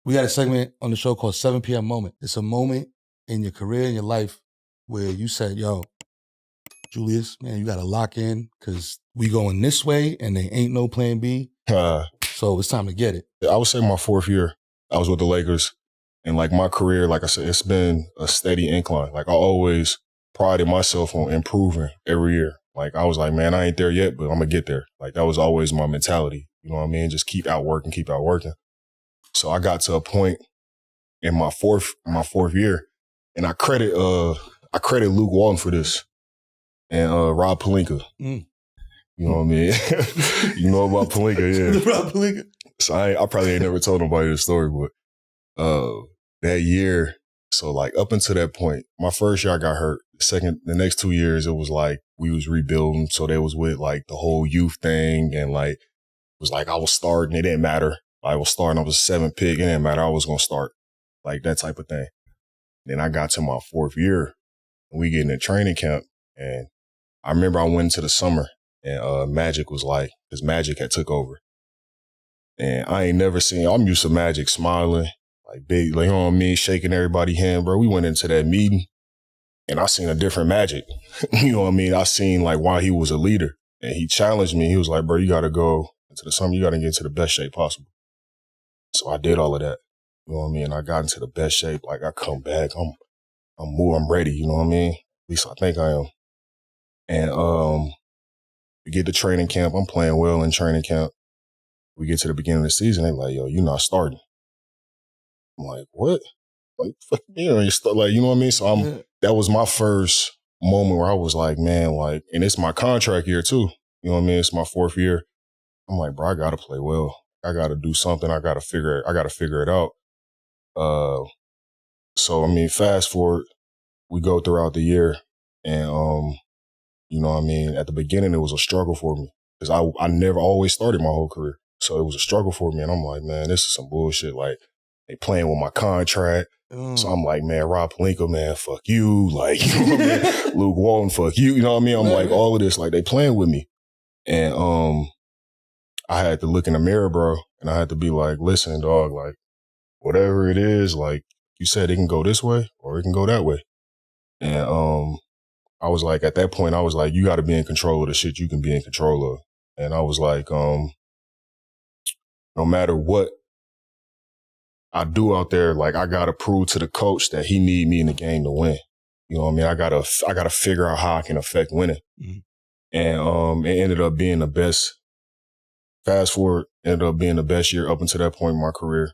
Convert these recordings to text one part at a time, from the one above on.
We got a segment on the show called 7 p.m. Moment. It's a moment in your career, in your life, where you said, yo, Julius, man, you got to lock in because we going this way and there ain't no plan B. So it's time to get it. I would say my 4th year, I was with the Lakers. And like my career, like I said, it's been a steady incline. Like I always prided myself on improving every year. Like I was like, man, I ain't there yet, but I'm going to get there. Like that was always my mentality. You know what I mean? Just keep outworking. So I got to a point in my fourth year, and I credit Luke Walton for this and Rob Pelinka. You know what I mean? You know about Pelinka, yeah. Rob Pelinka. So I probably ain't never told nobody this story, but that year, so like up until that point, my first year I got hurt. The next 2 years, it was like we was rebuilding. So they was with like the whole youth thing, and like it was like I was starting. It didn't matter. I was starting. I was a 7th pick. It didn't matter. I was gonna start, like that type of thing. Then I got to my 4th year, and we get in training camp, and I remember I went into the summer, and Magic was like, his Magic had took over, and I ain't never seen. I'm used to Magic smiling, like big, like you know what I mean, shaking everybody's hand, bro. We went into that meeting. And I seen a different Magic. You know what I mean? I seen like why he was a leader. And he challenged me. He was like, bro, you got to go into the summer. You got to get into the best shape possible. So I did all of that. You know what I mean? I got into the best shape. Like I come back. I'm ready. You know what I mean? At least I think I am. And we get to training camp. I'm playing well in training camp. We get to the beginning of the season. They like, yo, you're not starting. I'm like, what? Like, fuck me. Like, you know what I mean? So that was my first moment where I was like, man, like, and it's my contract year too. You know what I mean? It's my 4th year. I'm like, bro, I gotta play well. I gotta do something. I gotta figure it out. So I mean, fast forward, we go throughout the year, and you know what I mean? At the beginning, it was a struggle for me because I never always started my whole career. So it was a struggle for me, and I'm like, man, this is some bullshit. Like, they playing with my contract. So I'm like, man, Rob Pelinka, man, fuck you. Like, you know what I mean? Luke Walton, fuck you. You know what I mean? I'm like, all of this, like, they playing with me. And I had to look in the mirror, bro, and I had to be like, listen, dog, like, whatever it is, like, you said it can go this way or it can go that way. And I was like, at that point, I was like, you got to be in control of the shit you can be in control of. And I was like, no matter what I do out there, like I gotta prove to the coach that he need me in the game to win. You know what I mean? I gotta figure out how I can affect winning. And it ended up being the best. Fast forward, ended up being the best year up until that point in my career.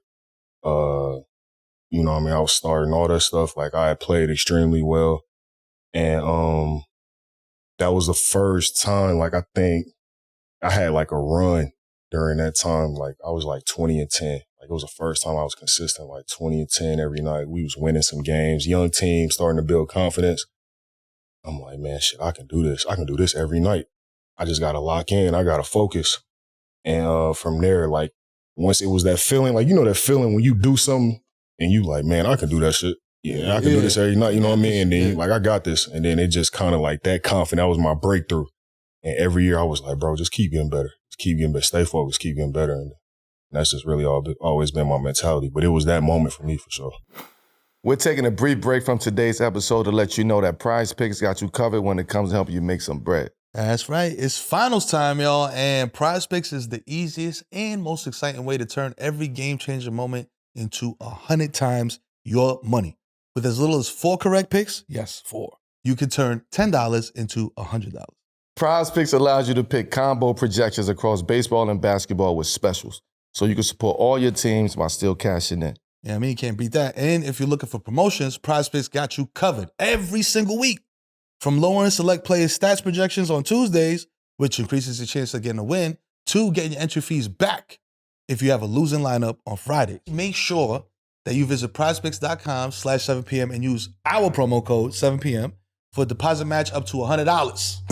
You know what I mean? I was starting all that stuff. Like I had played extremely well. And that was the first time, like I think I had like a run during that time. Like I was like 20-10. Like it was the first time I was consistent, like 20-10 every night. We was winning some games, young team starting to build confidence. I'm like, man, shit, I can do this. I can do this every night. I just got to lock in. I got to focus. And from there, like once it was that feeling, like, you know, that feeling when you do something and you like, man, I can do that shit. Yeah, I can do this every night. You know what I mean? And then like, I got this. And then it just kind of like that confidence, that was my breakthrough. And every year I was like, bro, just keep getting better. Just keep getting better. Stay focused. Keep getting better. And that's just really always been my mentality. But it was that moment for me, for sure. We're taking a brief break from today's episode to let you know that Prize Picks got you covered when it comes to helping you make some bread. That's right. It's finals time, y'all. And Prize Picks is the easiest and most exciting way to turn every game-changer moment into 100 times your money. With as little as 4 correct picks, yes, 4, you can turn $10 into $100. Prize Picks allows you to pick combo projections across baseball and basketball with specials, so you can support all your teams while still cashing in. Yeah, I mean, you can't beat that. And if you're looking for promotions, Prize Picks got you covered every single week. From lowering select players' stats projections on Tuesdays, which increases your chance of getting a win, to getting your entry fees back if you have a losing lineup on Fridays. Make sure that you visit prizepicks.com/7pm and use our promo code 7pm for a deposit match up to $100.